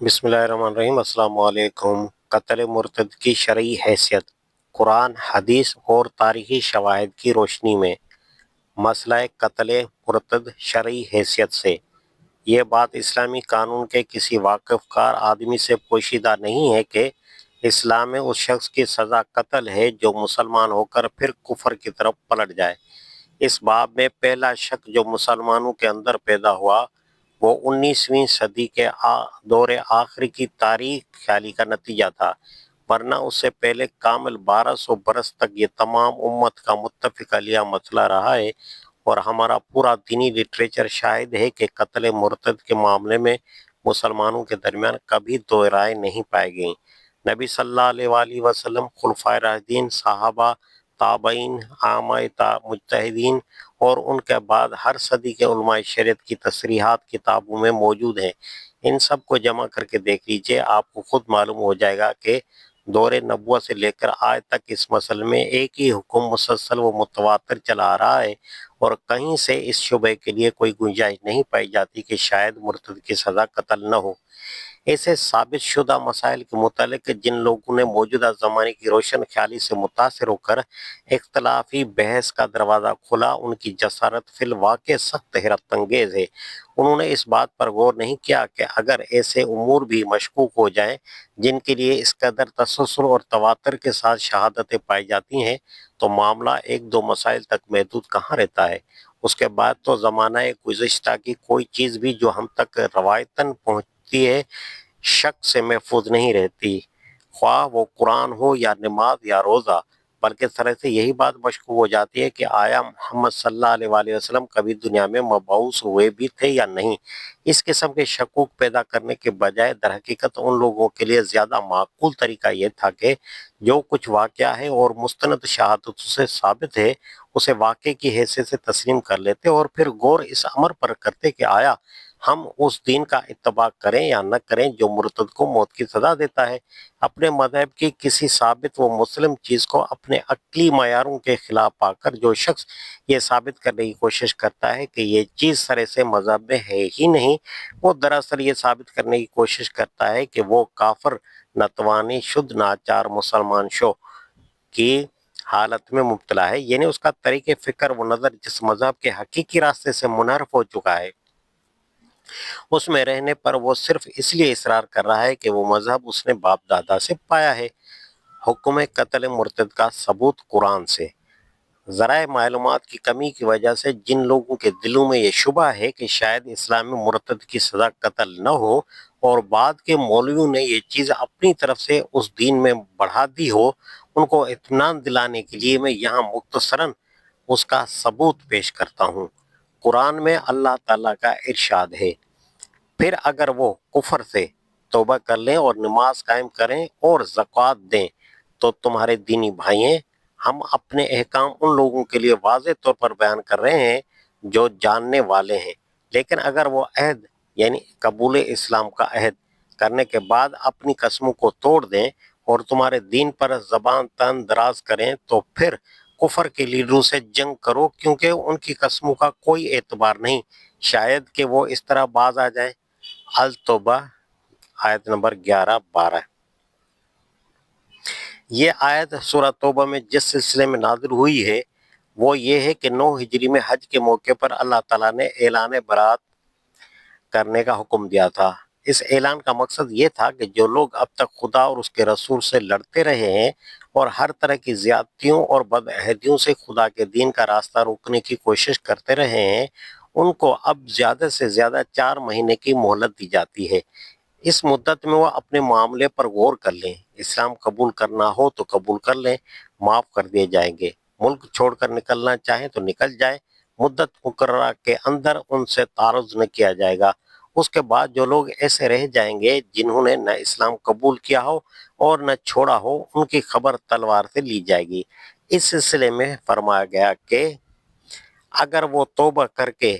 بسم اللہ الرحمن الرحیم۔ السلام علیکم۔ قتل مرتد کی شرعی حیثیت قرآن، حدیث اور تاریخی شواہد کی روشنی میں مسئلہ قتل مرتد شرعی حیثیت سے یہ بات اسلامی قانون کے کسی واقف کار آدمی سے پوشیدہ نہیں ہے کہ اسلام میں اس شخص کی سزا قتل ہے جو مسلمان ہو کر پھر کفر کی طرف پلٹ جائے۔ اس باب میں پہلا شک جو مسلمانوں کے اندر پیدا ہوا وہ 19ویں صدی کے دور آخری کی تاریخ خیالی کا نتیجہ تھا، ورنہ اس سے پہلے کامل 1200 برس تک یہ تمام امت کا متفق علیہ مسئلہ رہا ہے، اور ہمارا پورا دینی لٹریچر شاہد ہے کہ قتل مرتد کے معاملے میں مسلمانوں کے درمیان کبھی دو رائے نہیں پائی گئیں۔ نبی صلی اللہ علیہ وآلہ وسلم، خلفائے راشدین، صحابہ، تابعین، عامہ مجتہدین اور ان کے بعد ہر صدی کے علماء شریعت کی تصریحات کتابوں میں موجود ہیں۔ ان سب کو جمع کر کے دیکھ لیجئے، آپ کو خود معلوم ہو جائے گا کہ دور نبوت سے لے کر آج تک اس مسئلے میں ایک ہی حکم مسلسل و متواتر چلا آ رہا ہے، اور کہیں سے اس شبہ کے لیے کوئی گنجائش نہیں پائی جاتی کہ شاید مرتد کی سزا قتل نہ ہو۔ ایسے ثابت شدہ مسائل کے متعلق جن لوگوں نے موجودہ زمانے کی روشن خیالی سے متاثر ہو کر اختلافی بحث کا دروازہ کھولا، ان کی جسارت فی الواقع سخت حیرت انگیز ہے۔ انہوں نے اس بات پر غور نہیں کیا کہ اگر ایسے امور بھی مشکوک ہو جائیں جن کے لیے اس قدر تسلسل اور تواتر کے ساتھ شہادتیں پائی جاتی ہیں، تو معاملہ ایک دو مسائل تک محدود کہاں رہتا ہے؟ اس کے بعد تو زمانہ گزشتہ کی کوئی چیز بھی جو ہم تک روایتاً پہنچتی ہے شک سے محفوظ نہیں رہتی، خواہ وہ قرآن ہو یا نماز یا روزہ، بلکہ اس طرح سے یہی بات مشکوک ہو جاتی ہے کہ آیا محمد صلی اللہ علیہ وآلہ وسلم کبھی دنیا میں مبعوث ہوئے بھی تھے یا نہیں۔ اس قسم کے شکوک پیدا کرنے کے بجائے در حقیقت ان لوگوں کے لیے زیادہ معقول طریقہ یہ تھا کہ جو کچھ واقعہ ہے اور مستند شہادتوں سے ثابت ہے اسے واقعے کی حیثیت سے تسلیم کر لیتے، اور پھر غور اس امر پر کرتے کہ آیا ہم اس دین کا اتباع کریں یا نہ کریں جو مرتد کو موت کی سزا دیتا ہے۔ اپنے مذہب کی کسی ثابت و مسلم چیز کو اپنے عقلی معیاروں کے خلاف پا کر جو شخص یہ ثابت کرنے کی کوشش کرتا ہے کہ یہ چیز سرے سے مذہب میں ہے ہی نہیں، وہ دراصل یہ ثابت کرنے کی کوشش کرتا ہے کہ وہ کافر، نتوانی، شدھ ناچار مسلمان شو کی حالت میں مبتلا ہے، یعنی اس کا طریقہ فکر و نظر جس مذہب کے حقیقی راستے سے منحرف ہو چکا ہے اس میں رہنے پر وہ صرف اس لیے اصرار کر رہا ہے کہ وہ مذہب اس نے باپ دادا سے پایا ہے۔ حکم قتل مرتد کا ثبوت قرآن سے۔ ذرائع معلومات کی کمی کی وجہ سے جن لوگوں کے دلوں میں یہ شبہ ہے کہ شاید اسلام میں مرتد کی سزا قتل نہ ہو، اور بعد کے مولویوں نے یہ چیز اپنی طرف سے اس دین میں بڑھا دی ہو، ان کو اطمینان دلانے کے لیے میں یہاں مختصراً اس کا ثبوت پیش کرتا ہوں۔ قرآن میں اللہ تعالیٰ کا ارشاد ہے، پھر اگر وہ کفر سے توبہ کر لیں اور نماز قائم کریں اور زکوٰۃ دیں تو تمہارے دینی بھائی ہیں۔ ہم اپنے احکام ان لوگوں کے لیے واضح طور پر بیان کر رہے ہیں جو جاننے والے ہیں، لیکن اگر وہ عہد یعنی قبول اسلام کا عہد کرنے کے بعد اپنی قسموں کو توڑ دیں اور تمہارے دین پر زبان تن دراز کریں تو پھر کفر کے لیڈروں سے جنگ کرو، کیونکہ ان کی قسموں کا کوئی اعتبار نہیں، شاید کہ وہ اس طرح باز آ جائیں۔ التوبہ آیت نمبر 11-12۔ یہ آیت سورہ توبہ میں جس سلسلے میں نازل ہوئی ہے وہ یہ ہے کہ 9 ہجری میں حج کے موقع پر اللہ تعالیٰ نے اعلان برات کرنے کا حکم دیا تھا۔ اس اعلان کا مقصد یہ تھا کہ جو لوگ اب تک خدا اور اس کے رسول سے لڑتے رہے ہیں اور ہر طرح کی زیادتیوں اور بدعہدیوں سے خدا کے دین کا راستہ روکنے کی کوشش کرتے رہے ہیں، ان کو اب زیادہ سے زیادہ 4 مہینے کی مہلت دی جاتی ہے۔ اس مدت میں وہ اپنے معاملے پر غور کر لیں، اسلام قبول کرنا ہو تو قبول کر لیں، معاف کر دیے جائیں گے، ملک چھوڑ کر نکلنا چاہیں تو نکل جائیں، مدت مقررہ کے اندر ان سے تعرض نہ کیا جائے گا۔ اس کے بعد جو لوگ ایسے رہ جائیں گے جنہوں نے نہ اسلام قبول کیا ہو اور نہ چھوڑا ہو، ان کی خبر تلوار سے لی جائے گی۔ اس سلسلے میں فرمایا گیا کہ اگر وہ توبہ کر کے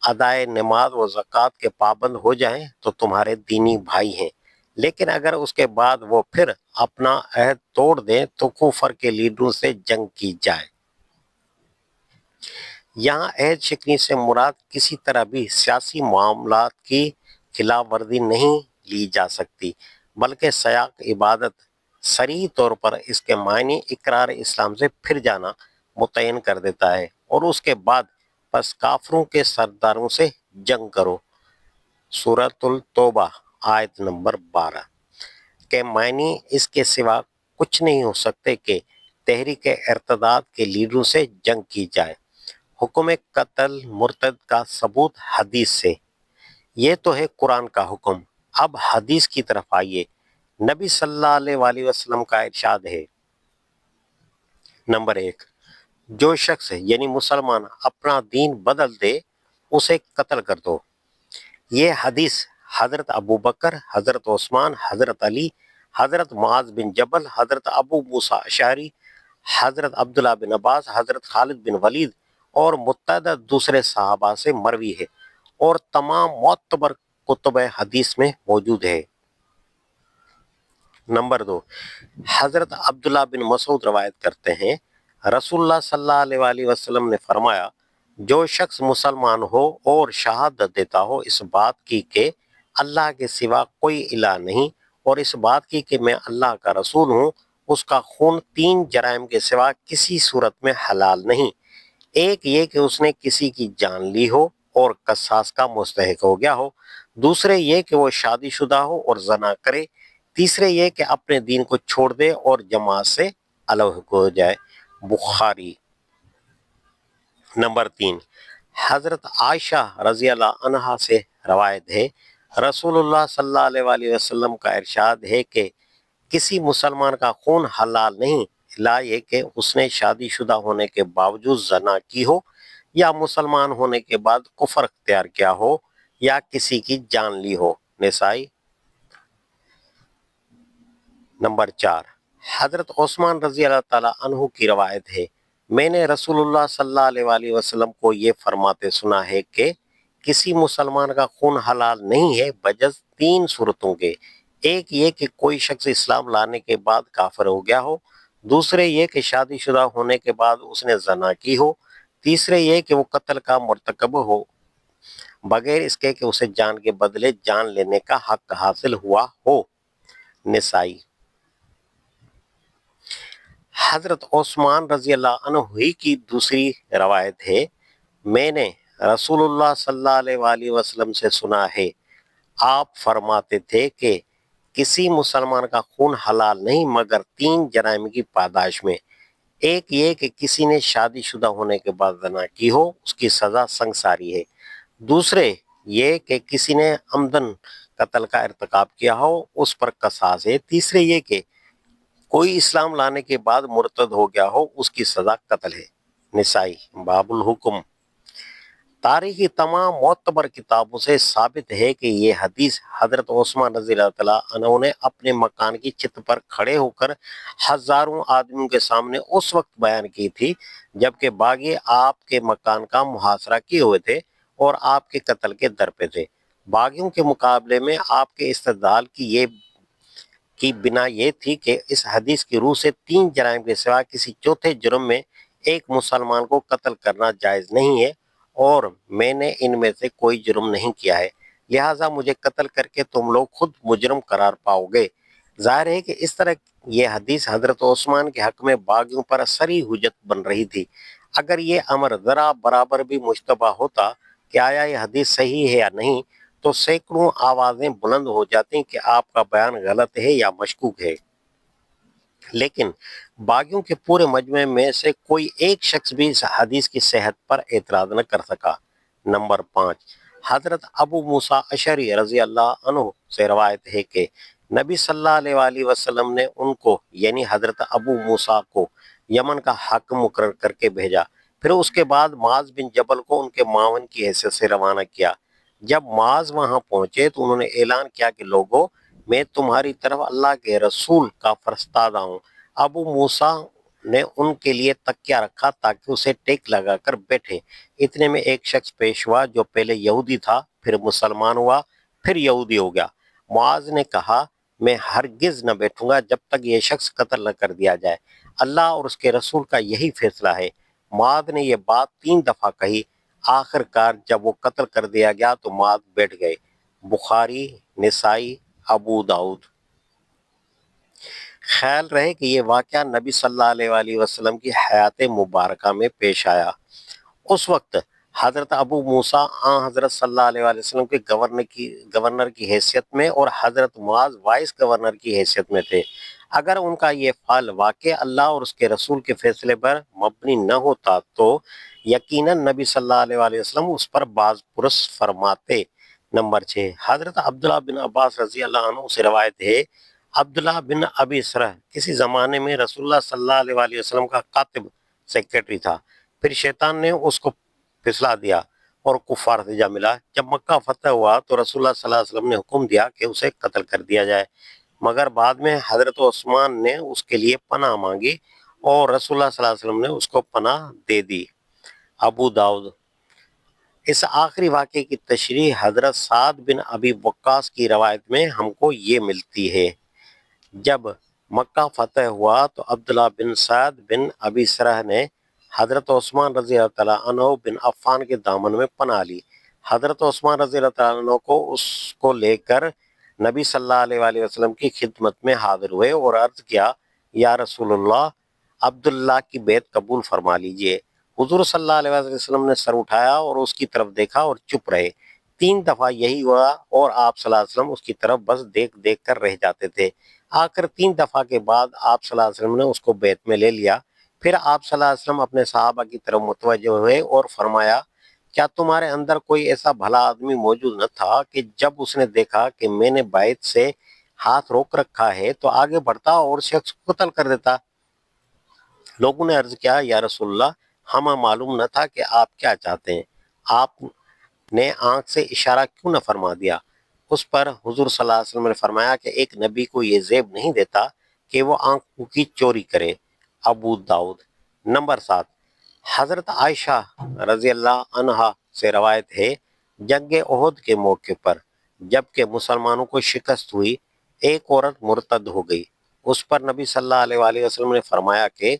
ادائے نماز و زکوٰۃ کے پابند ہو جائیں تو تمہارے دینی بھائی ہیں، لیکن اگر اس کے بعد وہ پھر اپنا عہد توڑ دیں تو کفر کے لیڈروں سے جنگ کی جائے۔ یہاں عہد شکنی سے مراد کسی طرح بھی سیاسی معاملات کی خلاف ورزی نہیں لی جا سکتی، بلکہ سیاق عبادت صریح طور پر اس کے معنی اقرار اسلام سے پھر جانا متعین کر دیتا ہے، اور اس کے بعد پس کافروں کے سرداروں سے جنگ کرو، سورۃ التوبہ آیت نمبر 12 کے معنی اس کے سوا کچھ نہیں ہو سکتے کہ تحریک ارتداد کے لیڈروں سے جنگ کی جائے۔ حکم قتل مرتد کا ثبوت حدیث سے۔ یہ تو ہے قرآن کا حکم، اب حدیث کی طرف آئیے۔ نبی صلی اللہ علیہ وآلہ وسلم کا ارشاد ہے، نمبر 1، جو شخص یعنی مسلمان اپنا دین بدل دے اسے قتل کر دو۔ یہ حدیث حضرت ابو بکر، حضرت عثمان، حضرت علی، حضرت معاذ بن جبل، حضرت ابو موسیٰ اشعری، حضرت عبداللہ بن عباس، حضرت خالد بن ولید اور متعدد دوسرے صحابہ سے مروی ہے اور تمام معتبر کتب حدیث میں موجود ہے۔ نمبر 2، حضرت عبداللہ بن مسعود روایت کرتے ہیں، رسول اللہ صلی اللہ علیہ وآلہ وسلم نے فرمایا، جو شخص مسلمان ہو اور شہادت دیتا ہو اس بات کی کہ اللہ کے سوا کوئی الہ نہیں اور اس بات کی کہ میں اللہ کا رسول ہوں، اس کا خون 3 جرائم کے سوا کسی صورت میں حلال نہیں۔ ایک یہ کہ اس نے کسی کی جان لی ہو اور قصاص کا مستحق ہو گیا ہو، دوسرے یہ کہ وہ شادی شدہ ہو اور زنا کرے، تیسرے یہ کہ اپنے دین کو چھوڑ دے اور جماعت سے الگ ہو جائے، بخاری۔ نمبر 3، حضرت عائشہ رضی اللہ عنہا سے روایت ہے، رسول اللہ صلی اللہ علیہ وآلہ وسلم کا ارشاد ہے کہ کسی مسلمان کا خون حلال نہیں الا یہ کہ اس نے شادی شدہ ہونے کے باوجود زنا کی ہو، یا مسلمان ہونے کے بعد کفر اختیار کیا ہو، یا کسی کی جان لی ہو، نسائی۔ نمبر 4، حضرت عثمان رضی اللہ تعالیٰ عنہ کی روایت ہے، میں نے رسول اللہ صلی اللہ علیہ وآلہ وسلم کو یہ فرماتے سنا ہے کہ کسی مسلمان کا خون حلال نہیں ہے بجز 3 صورتوں کے، ایک یہ کہ کوئی شخص اسلام لانے کے بعد کافر ہو گیا ہو، دوسرے یہ کہ شادی شدہ ہونے کے بعد اس نے زنا کی ہو، تیسرے یہ کہ وہ قتل کا مرتکب ہو بغیر اس کے کہ اسے جان کے بدلے جان لینے کا حق حاصل ہوا ہو، نسائی۔ حضرت عثمان رضی اللہ عنہ ہی کی دوسری روایت ہے، میں نے رسول اللہ صلی اللہ علیہ وآلہ وسلم سے سنا ہے، آپ فرماتے تھے کہ کسی مسلمان کا خون حلال نہیں مگر 3 جرائم کی پاداش میں، ایک یہ کہ کسی نے شادی شدہ ہونے کے بعد زنا کی ہو، اس کی سزا سنگساری ہے، دوسرے یہ کہ کسی نے عمدن قتل کا ارتکاب کیا ہو، اس پر قصاص ہے، تیسرے یہ کہ کوئی اسلام لانے کے بعد مرتد ہو گیا ہو، اس کی سزا قتل ہے، نسائی۔ باب الحکم۔ تاریخی تمام معتبر کتابوں سے ثابت ہے کہ یہ حدیث حضرت عثمان رضی اللہ تعالیٰ عنہ نے اپنے مکان کی چھت پر کھڑے ہو کر ہزاروں آدمیوں کے سامنے اس وقت بیان کی تھی جبکہ باغی آپ کے مکان کا محاصرہ کیے ہوئے تھے اور آپ کے قتل کے در پہ تھے۔ باغیوں کے مقابلے میں آپ کے استدلال کی بنا یہ تھی کہ اس حدیث کی روح سے 3 جرائم کے سوا کسی چوتھے جرم میں ایک مسلمان کو قتل کرنا جائز نہیں ہے اور میں نے ان میں سے کوئی جرم نہیں کیا ہے، لہٰذا مجھے قتل کر کے تم لوگ خود مجرم قرار پاؤ گے۔ ظاہر ہے کہ اس طرح یہ حدیث حضرت عثمان کے حق میں باغیوں پر صریح حجت بن رہی تھی۔ اگر یہ امر ذرا برابر بھی مشتبہ ہوتا کہ آیا یہ حدیث صحیح ہے یا نہیں تو سینکڑوں آوازیں بلند ہو جاتی کہ آپ کا بیان غلط ہے یا مشکوک ہے، لیکن باغیوں کے پورے مجمع میں سے کوئی ایک شخص بھی اس حدیث کی صحت پر اعتراض نہ کر سکا۔ نمبر 5، حضرت ابو موسیٰ اشعری رضی اللہ عنہ سے روایت ہے کہ نبی صلی اللہ علیہ وآلہ وسلم نے ان کو یعنی حضرت ابو موسیٰ کو یمن کا حاکم مقرر کر کے بھیجا، پھر اس کے بعد معاذ بن جبل کو ان کے معاون کی حیثیت سے روانہ کیا۔ جب معاذ وہاں پہنچے تو انہوں نے اعلان کیا کہ لوگوں، میں تمہاری طرف اللہ کے رسول کا فرستادہ ہوں۔ ابو موسیٰ نے ان کے لیے تکیہ رکھا تاکہ اسے ٹیک لگا کر بیٹھے، اتنے میں ایک شخص پیش ہوا جو پہلے یہودی تھا، پھر مسلمان ہوا، پھر یہودی ہو گیا۔ معاذ نے کہا، میں ہرگز نہ بیٹھوں گا جب تک یہ شخص قتل نہ کر دیا جائے، اللہ اور اس کے رسول کا یہی فیصلہ ہے۔ معاذ نے یہ بات 3 دفعہ کہی، آخر کار جب وہ قتل کر دیا گیا تو معاذ بیٹھ گئے، بخاری، نسائی، ابو داؤد۔ خیال رہے کہ یہ واقعہ نبی صلی اللہ علیہ وآلہ وسلم کی حیات مبارکہ میں پیش آیا۔ اس وقت حضرت ابو موسیٰ حضرت صلی اللہ علیہ وآلہ وسلم کے گورنر کی حیثیت میں اور حضرت معاذ وائس گورنر کی حیثیت میں تھے۔ اگر ان کا یہ فعل واقع اللہ اور اس کے رسول کے فیصلے پر مبنی نہ ہوتا تو یقیناً نبی صلی اللہ علیہ وآلہ وسلم اس پر باز پرس فرماتے۔ نمبر 6، حضرت عبداللہ بن عباس رضی اللہ عنہ سے روایت ہے، عبداللہ بن ابی سرح کسی زمانے میں رسول اللہ صلی اللہ علیہ وآلہ وسلم کا کاتب سیکریٹری تھا۔ پھر شیطان نے اس کو پھسلا دیا اور کفار سے جا ملا۔ جب مکہ فتح ہوا تو رسول اللہ صلی اللہ علیہ وسلم نے حکم دیا کہ اسے قتل کر دیا جائے، مگر بعد میں حضرت عثمان نے اس کے لیے پناہ مانگی اور رسول اللہ صلی اللہ علیہ وسلم نے اس کو پناہ دے دی۔ ابو داؤد۔ اس آخری واقعے کی تشریح حضرت سعد بن ابی وقاص کی روایت میں ہم کو یہ ملتی ہے۔ جب مکہ فتح ہوا تو عبداللہ بن سعد بن ابی سرح نے حضرت عثمان رضی اللہ تعالیٰ عنہ بن عفان کے دامن میں پناہ لی۔ حضرت عثمان رضی اللہ تعالیٰ عنہ کو اس کو لے کر نبی صلی اللہ علیہ وآلہ وسلم کی خدمت میں حاضر ہوئے اور عرض کیا، یا رسول اللہ، عبداللہ کی بیعت قبول فرما لیجئے۔ حضور صلی اللہ علیہ وآلہ وسلم نے سر اٹھایا اور اس کی طرف دیکھا اور چپ رہے۔ 3 دفعہ یہی ہوا اور آپ صلی اللہ علیہ وسلم اس کی طرف بس دیکھ دیکھ کر رہ جاتے تھے۔ آخر 3 دفعہ کے بعد آپ صلی اللہ علیہ وسلم نے اس کو بیعت میں لے لیا۔ پھر آپ صلی اللہ علیہ وسلم اپنے صحابہ کی طرف متوجہ ہوئے اور فرمایا، کیا تمہارے اندر کوئی ایسا بھلا آدمی موجود نہ تھا کہ جب اس نے دیکھا کہ میں نے بیعت سے ہاتھ روک رکھا ہے تو آگے بڑھتا اور شخص کو قتل کر دیتا؟ لوگوں نے عرض کیا، یا رسول اللہ، ہمیں معلوم نہ تھا کہ آپ کیا چاہتے ہیں، آپ نے آنکھ سے اشارہ کیوں نہ فرما دیا؟ اس پر حضور صلی اللہ علیہ وسلم نے فرمایا کہ ایک نبی کو یہ زیب نہیں دیتا کہ وہ آنکھوں کی چوری کرے۔ ابو داؤد۔ نمبر 7، حضرت عائشہ رضی اللہ عنہا سے روایت ہے، جنگ احد کے موقع پر جبکہ مسلمانوں کو شکست ہوئی، ایک عورت مرتد ہو گئی۔ اس پر نبی صلی اللہ علیہ وآلہ وسلم نے فرمایا کہ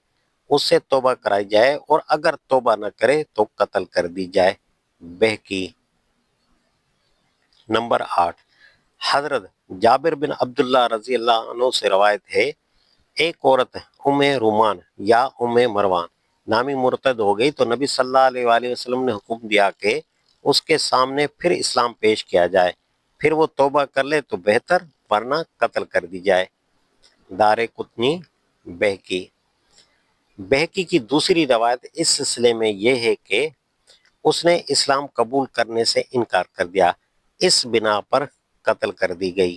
اس سے توبہ کرائی جائے اور اگر توبہ نہ کرے تو قتل کر دی جائے۔ بہقی۔ نمبر 8، حضرت جابر بن عبداللہ رضی اللہ عنہ سے روایت ہے، ایک عورت ام رومان یا ام مروان نامی مرتد ہو گئی تو نبی صلی اللہ علیہ وآلہ وسلم نے حکم دیا کہ اس کے سامنے پھر اسلام پیش کیا جائے، پھر وہ توبہ کر لے تو بہتر، ورنہ قتل کر دی جائے۔ دارقطنی۔ بہقی۔ بہقی کی دوسری روایت اس سلسلے میں یہ ہے کہ اس نے اسلام قبول کرنے سے انکار کر دیا، اس بنا پر قتل کر دی گئی۔